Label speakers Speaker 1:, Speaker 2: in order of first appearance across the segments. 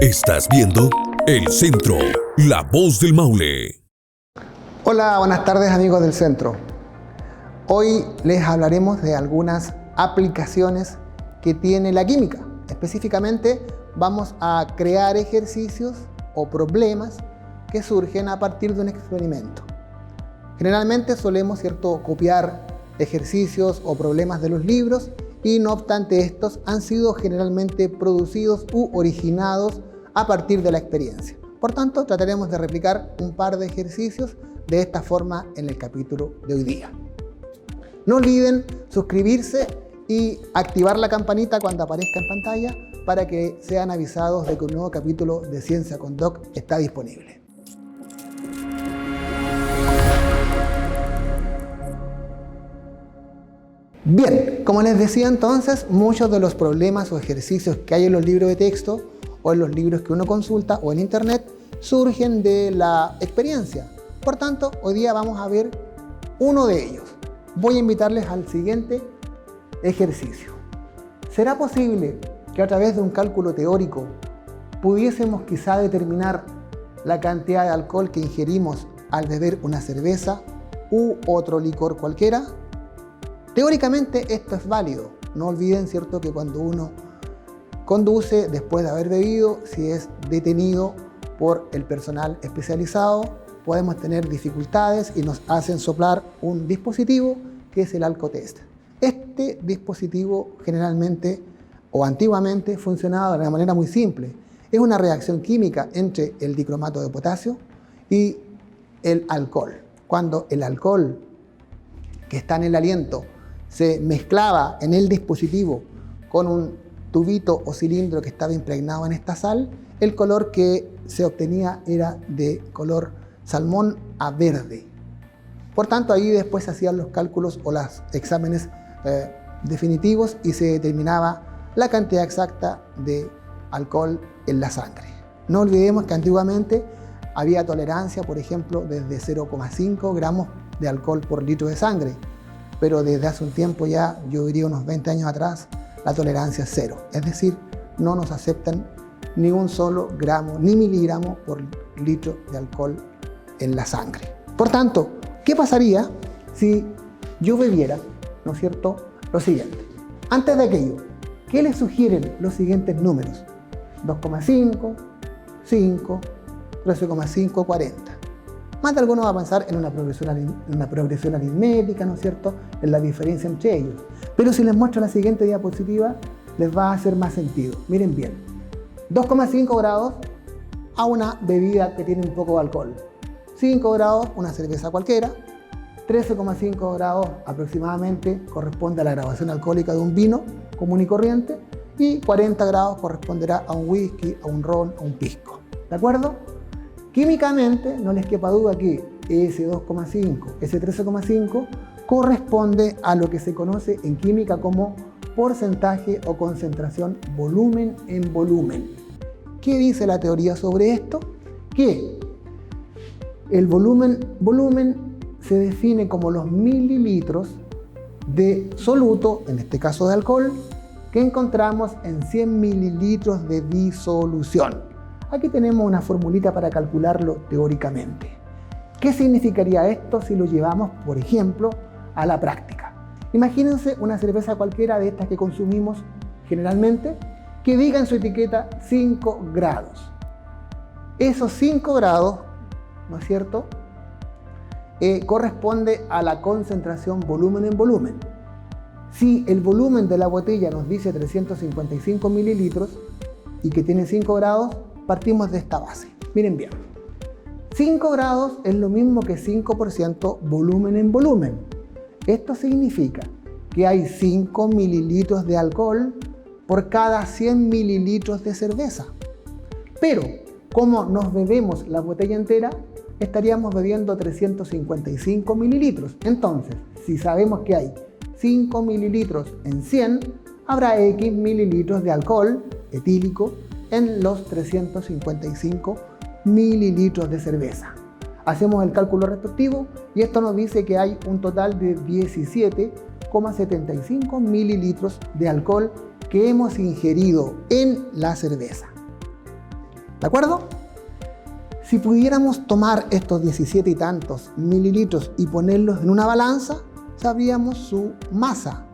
Speaker 1: Estás viendo El Centro, la voz del Maule.
Speaker 2: Hola, buenas tardes amigos del Centro. Hoy les hablaremos de algunas aplicaciones que tiene la química. Específicamente vamos a crear ejercicios o problemas que surgen a partir de un experimento. Generalmente solemos, copiar ejercicios o problemas de los libros y no obstante estos han sido generalmente producidos u originados a partir de la experiencia. Por tanto, trataremos de replicar un par de ejercicios de esta forma en el capítulo de hoy día. No olviden suscribirse y activar la campanita cuando aparezca en pantalla para que sean avisados de que un nuevo capítulo de Ciencia con Doc está disponible. Bien, como les decía entonces, muchos de los problemas o ejercicios que hay en los libros de texto o en los libros que uno consulta o en internet surgen de la experiencia. Por tanto, hoy día vamos a ver uno de ellos. Voy a invitarles al siguiente ejercicio. ¿Será posible que a través de un cálculo teórico pudiésemos quizá determinar la cantidad de alcohol que ingerimos al beber una cerveza u otro licor cualquiera? Teóricamente esto es válido. No olviden, que cuando uno conduce después de haber bebido, si es detenido por el personal especializado, podemos tener dificultades y nos hacen soplar un dispositivo que es el alcotest. Este dispositivo generalmente o antiguamente funcionaba de una manera muy simple. Es una reacción química entre el dicromato de potasio y el alcohol. Cuando el alcohol que está en el aliento se mezclaba en el dispositivo con un tubito o cilindro que estaba impregnado en esta sal, el color que se obtenía era de color salmón a verde. Por tanto, ahí después se hacían los cálculos o los exámenes definitivos y se determinaba la cantidad exacta de alcohol en la sangre. No olvidemos que antiguamente había tolerancia, por ejemplo, desde 0,5 gramos de alcohol por litro de sangre, pero desde hace un tiempo ya, yo diría unos 20 años atrás, la tolerancia es 0. Es decir, no nos aceptan ni un solo gramo ni miligramo por litro de alcohol en la sangre. Por tanto, ¿qué pasaría si yo bebiera, lo siguiente? Antes de aquello, ¿qué les sugieren los siguientes números? 2,5, 5, 13,5, 40. Más de alguno va a pensar en una progresión aritmética, en la diferencia entre ellos. Pero si les muestro la siguiente diapositiva, les va a hacer más sentido. Miren bien, 2,5 grados a una bebida que tiene un poco de alcohol. 5 grados, una cerveza cualquiera. 13,5 grados aproximadamente corresponde a la graduación alcohólica de un vino común y corriente. Y 40 grados corresponderá a un whisky, a un ron, a un pisco. ¿De acuerdo? Químicamente, no les quepa duda que ese 2,5, ese 13,5 corresponde a lo que se conoce en química como porcentaje o concentración volumen en volumen. ¿Qué dice la teoría sobre esto? Que el volumen se define como los mililitros de soluto, en este caso de alcohol, que encontramos en 100 mililitros de disolución. Aquí tenemos una formulita para calcularlo teóricamente. ¿Qué significaría esto si lo llevamos, por ejemplo, a la práctica? Imagínense una cerveza cualquiera de estas que consumimos generalmente, que diga en su etiqueta 5 grados. Esos 5 grados, ¿no es cierto?, corresponde a la concentración volumen en volumen. Si el volumen de la botella nos dice 355 mililitros y que tiene 5 grados, partimos de esta base. Miren bien, 5 grados es lo mismo que 5% volumen en volumen. Esto significa que hay 5 mililitros de alcohol por cada 100 mililitros de cerveza. Pero, como nos bebemos la botella entera, estaríamos bebiendo 355 mililitros. Entonces, si sabemos que hay 5 mililitros en 100, habrá X mililitros de alcohol etílico en los 355 mililitros de cerveza. Hacemos el cálculo respectivo y esto nos dice que hay un total de 17,75 mililitros de alcohol que hemos ingerido en la cerveza. ¿De acuerdo? Si pudiéramos tomar estos 17 y tantos mililitros y ponerlos en una balanza, sabríamos su masa.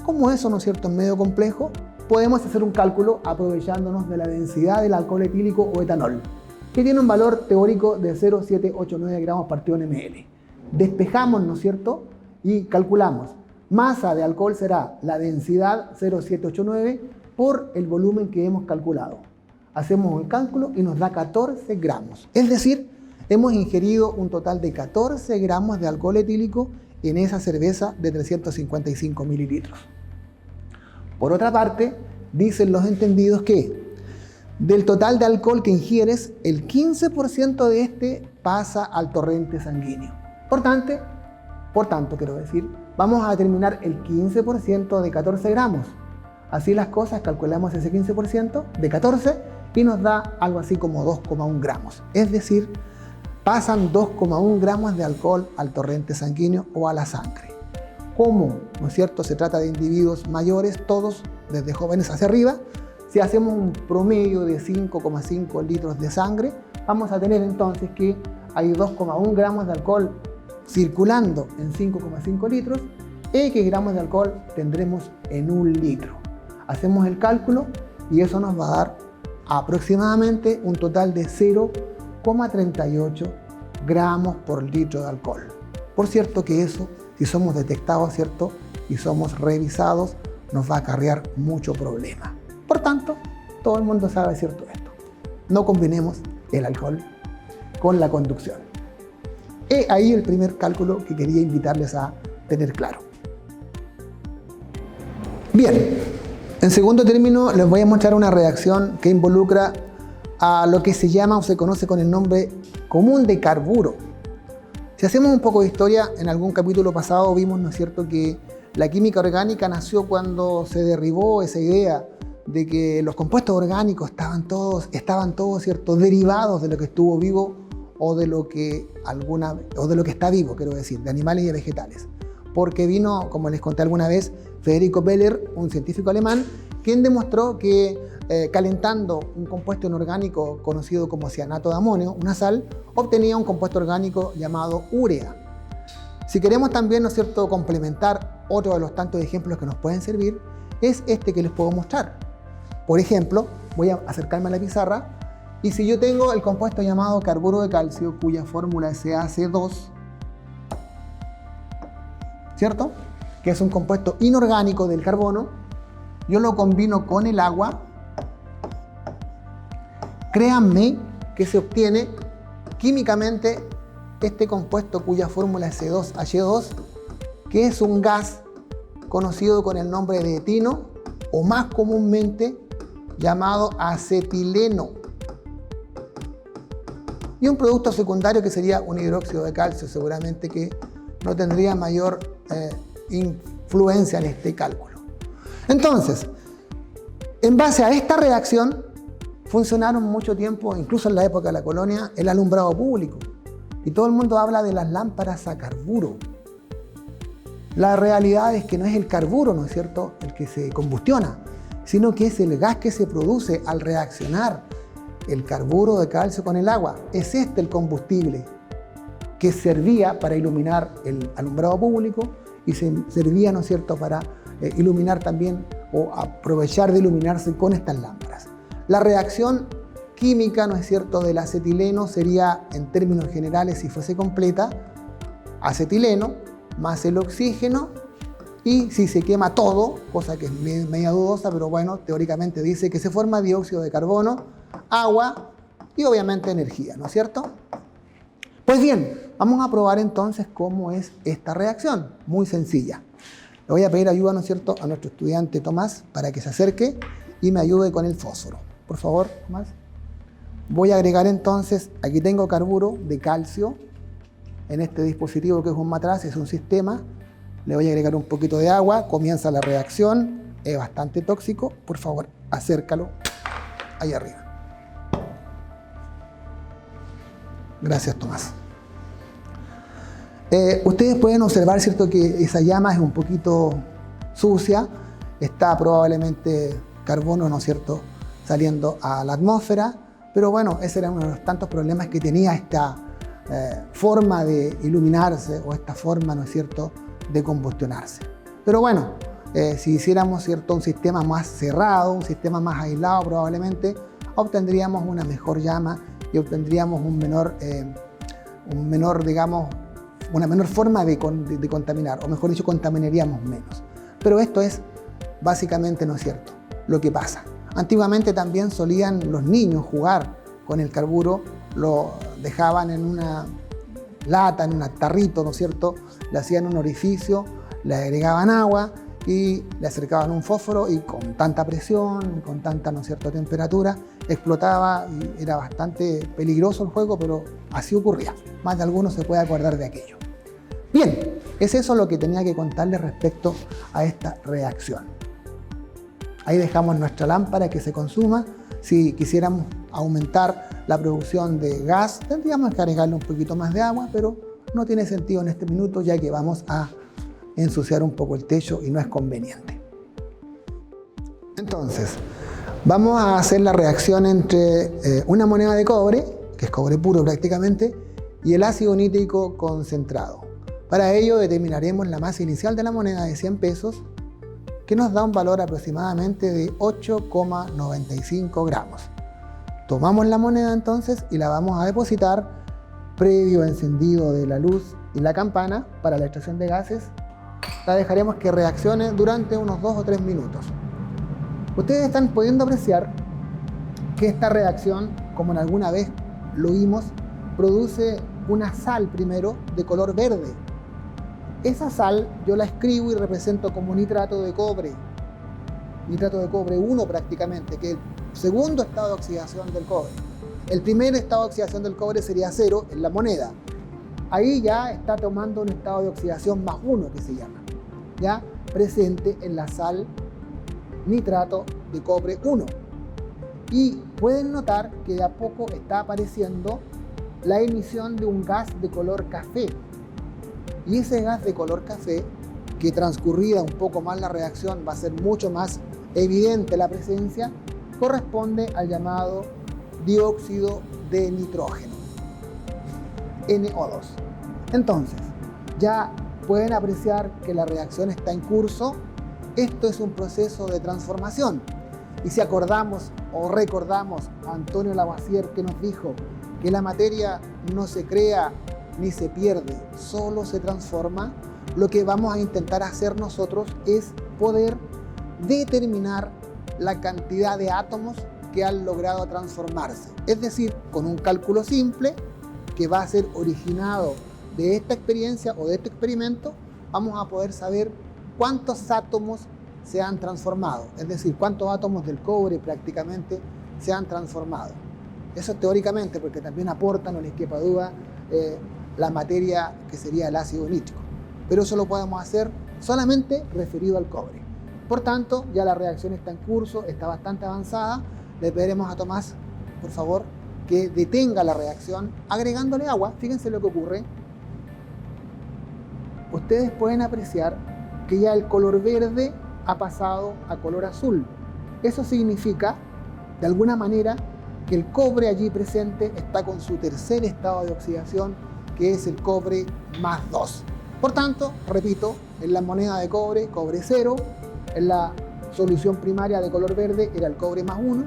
Speaker 2: Como eso, ¿no es cierto?, es medio complejo, podemos hacer un cálculo aprovechándonos de la densidad del alcohol etílico o etanol, que tiene un valor teórico de 0,789 gramos partido en ml. Despejamos, ¿no es cierto?, y calculamos. Masa de alcohol será la densidad 0,789 por el volumen que hemos calculado. Hacemos el cálculo y nos da 14 gramos. Es decir, hemos ingerido un total de 14 gramos de alcohol etílico en esa cerveza de 355 mililitros. Por otra parte, dicen los entendidos que del total de alcohol que ingieres, el 15% de este pasa al torrente sanguíneo. Por tanto, quiero decir, vamos a determinar el 15% de 14 gramos. Así las cosas, calculamos ese 15% de 14 y nos da algo así como 2,1 gramos. Es decir, pasan 2,1 gramos de alcohol al torrente sanguíneo o a la sangre. Como, ¿no es cierto?, se trata de individuos mayores, todos desde jóvenes hacia arriba, si hacemos un promedio de 5,5 litros de sangre, vamos a tener entonces que hay 2,1 gramos de alcohol circulando en 5,5 litros, X gramos de alcohol tendremos en 1 litro. Hacemos el cálculo y eso nos va a dar aproximadamente un total de 0,38 gramos por litro de alcohol. Por cierto que eso, si somos detectados, ¿cierto?, y somos revisados, nos va a acarrear mucho problema. Por tanto, todo el mundo sabe, ¿cierto?, esto. No combinemos el alcohol con la conducción. He ahí el primer cálculo que quería invitarles a tener claro. Bien, en segundo término les voy a mostrar una reacción que involucra a lo que se llama o se conoce con el nombre común de carburo. Si hacemos un poco de historia, en algún capítulo pasado vimos, ¿no es cierto?, que la química orgánica nació cuando se derribó esa idea de que los compuestos orgánicos estaban todos, ¿cierto?, derivados de lo que estuvo vivo o de lo que está vivo, quiero decir, de animales y de vegetales. Porque vino, como les conté alguna vez, Federico Beller, un científico alemán, quien demostró que calentando un compuesto inorgánico conocido como cianato de amonio, una sal, obtenía un compuesto orgánico llamado urea. Si queremos también, ¿no es cierto?, complementar otro de los tantos ejemplos que nos pueden servir, es este que les puedo mostrar. Por ejemplo, voy a acercarme a la pizarra y si yo tengo el compuesto llamado carburo de calcio, cuya fórmula es CaC2, ¿cierto?, que es un compuesto inorgánico del carbono, yo lo combino con el agua, créanme que se obtiene químicamente este compuesto cuya fórmula es C2H2, que es un gas conocido con el nombre de etino o más comúnmente llamado acetileno. Y un producto secundario que sería un hidróxido de calcio, seguramente que no tendría mayor influencia en este cálculo. Entonces, en base a esta reacción, funcionaron mucho tiempo, incluso en la época de la colonia, el alumbrado público. Y todo el mundo habla de las lámparas a carburo. La realidad es que no es el carburo, ¿no es cierto?, el que se combustiona, sino que es el gas que se produce al reaccionar el carburo de calcio con el agua. Es este el combustible que servía para iluminar el alumbrado público y servía, ¿no es cierto?, para iluminar también o aprovechar de iluminarse con estas lámparas. La reacción química, ¿no es cierto?, del acetileno sería, en términos generales, si fuese completa, acetileno más el oxígeno, y si se quema todo, cosa que es media dudosa, pero bueno, teóricamente dice que se forma dióxido de carbono, agua y obviamente energía, ¿no es cierto? Pues bien, vamos a probar entonces cómo es esta reacción, muy sencilla. Le voy a pedir ayuda, ¿no es cierto?, a nuestro estudiante Tomás para que se acerque y me ayude con el fósforo. Por favor, Tomás. Voy a agregar entonces, aquí tengo carburo de calcio en este dispositivo que es un matraz, es un sistema. Le voy a agregar un poquito de agua, comienza la reacción, es bastante tóxico. Por favor, acércalo ahí arriba. Gracias, Tomás. Ustedes pueden observar, ¿cierto?, que esa llama es un poquito sucia, está probablemente carbono, ¿no es cierto?, saliendo a la atmósfera, Pero bueno, ese era uno de los tantos problemas que tenía esta forma de iluminarse o esta forma, ¿no es cierto?, de combustionarse. Pero bueno, si hiciéramos, ¿cierto?, un sistema más cerrado, un sistema más aislado, probablemente obtendríamos una mejor llama y obtendríamos digamos, una menor forma de contaminar, o mejor dicho, contaminaríamos menos. Pero esto es básicamente, ¿no es cierto?, lo que pasa. Antiguamente también solían los niños jugar con el carburo, lo dejaban en una lata, en un tarrito, ¿no es cierto?, le hacían un orificio, le agregaban agua y le acercaban un fósforo y con tanta presión, con tanta, ¿no es cierto?, temperatura, explotaba y era bastante peligroso el juego, pero así ocurría. Más de alguno se puede acordar de aquello. Bien, es eso lo que tenía que contarles respecto a esta reacción. Ahí dejamos nuestra lámpara que se consuma. Si quisiéramos aumentar la producción de gas, tendríamos que agregarle un poquito más de agua, pero no tiene sentido en este minuto, ya que vamos a ensuciar un poco el techo y no es conveniente. Entonces, vamos a hacer la reacción entre una moneda de cobre, que es cobre puro prácticamente, y el ácido nítrico concentrado. Para ello determinaremos la masa inicial de la moneda de 100 pesos, que nos da un valor aproximadamente de 8,95 gramos. Tomamos la moneda entonces y la vamos a depositar previo encendido de la luz y la campana para la extracción de gases. La dejaremos que reaccione durante unos 2 o 3 minutos. Ustedes están pudiendo apreciar que esta reacción, como en alguna vez lo vimos, produce una sal primero de color verde. Esa sal yo la escribo y represento como nitrato de cobre 1 prácticamente, que es el segundo estado de oxidación del cobre. El primer estado de oxidación del cobre sería 0 en la moneda. Ahí ya está tomando un estado de oxidación más 1 que se llama, ya presente en la sal nitrato de cobre 1. Y pueden notar que de a poco está apareciendo la emisión de un gas de color café. Y ese gas de color café, que transcurrida un poco más la reacción va a ser mucho más evidente la presencia, corresponde al llamado dióxido de nitrógeno, NO2. Entonces, ya pueden apreciar que la reacción está en curso. Esto es un proceso de transformación. Y si acordamos o recordamos a Antonio Lavoisier, que nos dijo que la materia no se crea ni se pierde, solo se transforma, lo que vamos a intentar hacer nosotros es poder determinar la cantidad de átomos que han logrado transformarse. Es decir, con un cálculo simple que va a ser originado de esta experiencia o de este experimento, vamos a poder saber cuántos átomos se han transformado, es decir, cuántos átomos del cobre prácticamente se han transformado. Eso teóricamente, porque también aporta, no les quepa duda, la materia que sería el ácido nítrico. Pero eso lo podemos hacer solamente referido al cobre. Por tanto, ya la reacción está en curso, está bastante avanzada. Le pediremos a Tomás, por favor, que detenga la reacción agregándole agua. Fíjense lo que ocurre. Ustedes pueden apreciar que ya el color verde ha pasado a color azul. Eso significa, de alguna manera, que el cobre allí presente está con su tercer estado de oxidación, que es el cobre más 2. Por tanto, repito, en la moneda de cobre, cobre 0, en la solución primaria de color verde era el cobre más 1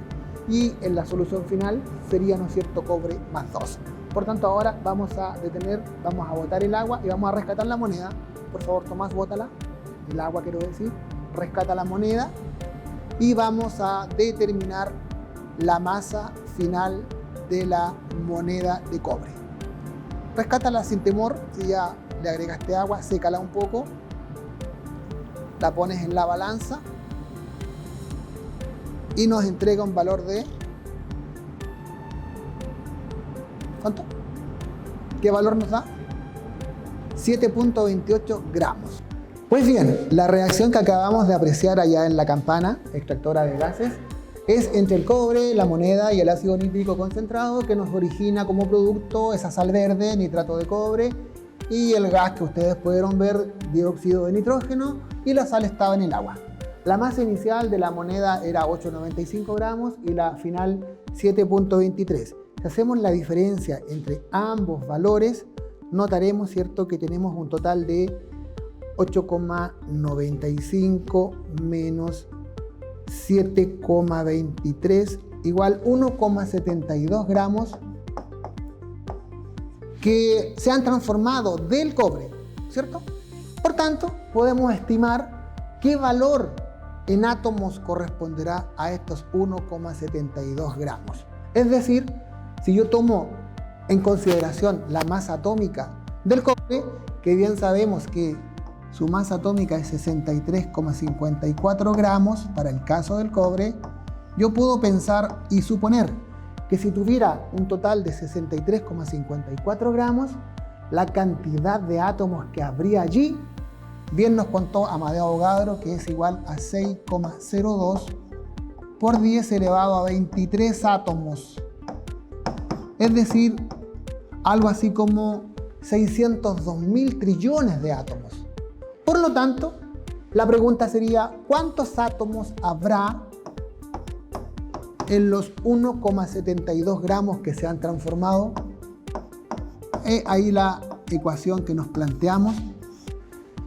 Speaker 2: y en la solución final sería, ¿no es cierto?, cobre más 2. Por tanto, ahora vamos a detener, vamos a botar el agua y vamos a rescatar la moneda. Por favor, Tomás, bótala. El agua, quiero decir. Rescata la moneda y vamos a determinar la masa final de la moneda de cobre. Rescátala sin temor. Si ya le agregaste agua, sécala un poco. La pones en la balanza y nos entrega un valor de... ¿Cuánto? ¿Qué valor nos da? 7,28 gramos. Pues bien, la reacción que acabamos de apreciar allá en la campana extractora de gases es entre el cobre, la moneda y el ácido nítrico concentrado, que nos origina como producto esa sal verde, nitrato de cobre, y el gas que ustedes pudieron ver, dióxido de nitrógeno, y la sal estaba en el agua. La masa inicial de la moneda era 8,95 gramos y la final 7.23. Si hacemos la diferencia entre ambos valores, notaremos, ¿cierto?, que tenemos un total de 8,95 menos 7,23 igual 1,72 gramos que se han transformado del cobre, ¿cierto? Por tanto, podemos estimar qué valor en átomos corresponderá a estos 1,72 gramos. Es decir, si yo tomo en consideración la masa atómica del cobre, que bien sabemos que su masa atómica es 63,54 gramos para el caso del cobre, yo puedo pensar y suponer que si tuviera un total de 63,54 gramos, la cantidad de átomos que habría allí, bien nos contó Amadeo Avogadro, que es igual a 6,02 por 10 elevado a 23 átomos. Es decir, algo así como 602.000 trillones de átomos. Por lo tanto, la pregunta sería, ¿cuántos átomos habrá en los 1,72 gramos que se han transformado? Ahí la ecuación que nos planteamos.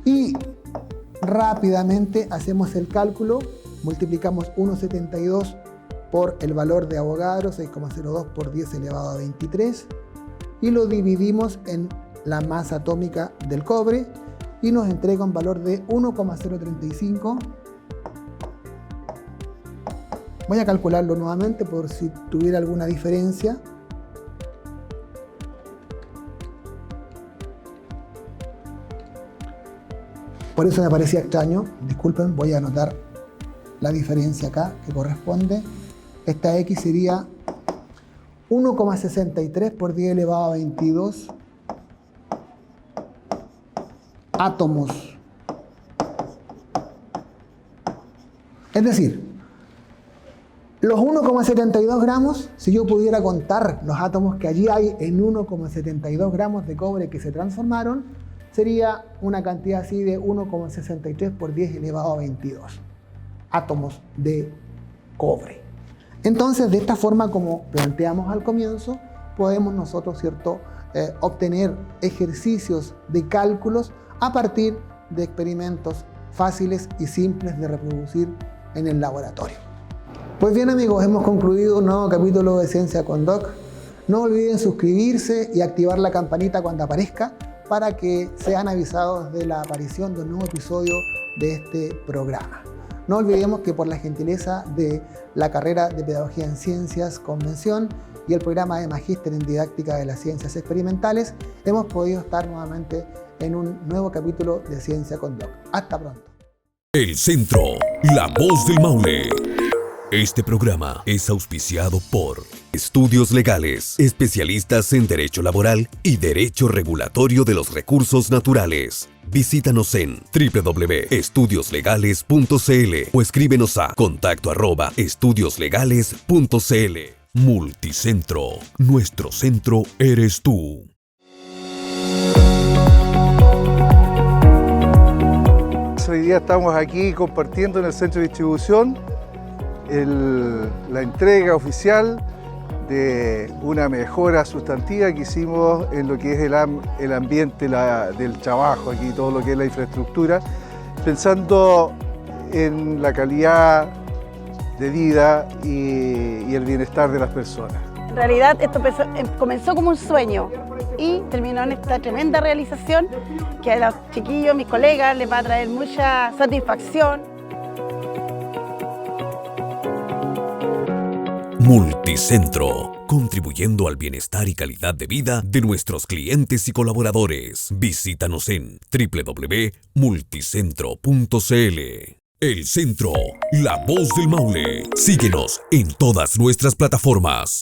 Speaker 2: Y rápidamente hacemos el cálculo, multiplicamos 1,72 por el valor de Avogadro, 6,02 por 10 elevado a 23, y lo dividimos en la masa atómica del cobre, y nos entrega un valor de 1,035. Voy a calcularlo nuevamente por si tuviera alguna diferencia. Por eso me parecía extraño. Disculpen, voy a anotar la diferencia acá que corresponde. Esta X sería 1,63 por 10 elevado a 22 átomos. Es decir, los 1,72 gramos, si yo pudiera contar los átomos que allí hay en 1,72 gramos de cobre que se transformaron, sería una cantidad así de 1,63 por 10 elevado a 22 átomos de cobre. Entonces, de esta forma, como planteamos al comienzo, podemos nosotros, ¿cierto?, obtener ejercicios de cálculos a partir de experimentos fáciles y simples de reproducir en el laboratorio. Pues bien, amigos, hemos concluido un nuevo capítulo de Ciencia con Doc. No olviden suscribirse y activar la campanita cuando aparezca para que sean avisados de la aparición de un nuevo episodio de este programa. No olvidemos que por la gentileza de la carrera de Pedagogía en Ciencias Convención y el programa de Magíster en Didáctica de las Ciencias Experimentales, hemos podido estar nuevamente en un nuevo capítulo de Ciencia con Doc. Hasta pronto.
Speaker 1: El Centro, la voz del Maule. Este programa es auspiciado por Estudios Legales, especialistas en Derecho Laboral y Derecho Regulatorio de los Recursos Naturales. Visítanos en www.estudioslegales.cl o escríbenos a contacto@estudioslegales.cl. Multicentro, nuestro centro eres tú.
Speaker 3: Hoy día estamos aquí compartiendo en el centro de distribución la entrega oficial de una mejora sustantiva que hicimos en lo que es el ambiente del trabajo, aquí todo lo que es la infraestructura, pensando en la calidad de vida y el bienestar de las personas.
Speaker 4: En realidad esto comenzó como un sueño y terminó en esta tremenda realización que a los chiquillos, mis colegas, les va a traer mucha satisfacción.
Speaker 1: Multicentro, contribuyendo al bienestar y calidad de vida de nuestros clientes y colaboradores. Visítanos en www.multicentro.cl. El Centro, la voz del Maule. Síguenos en todas nuestras plataformas.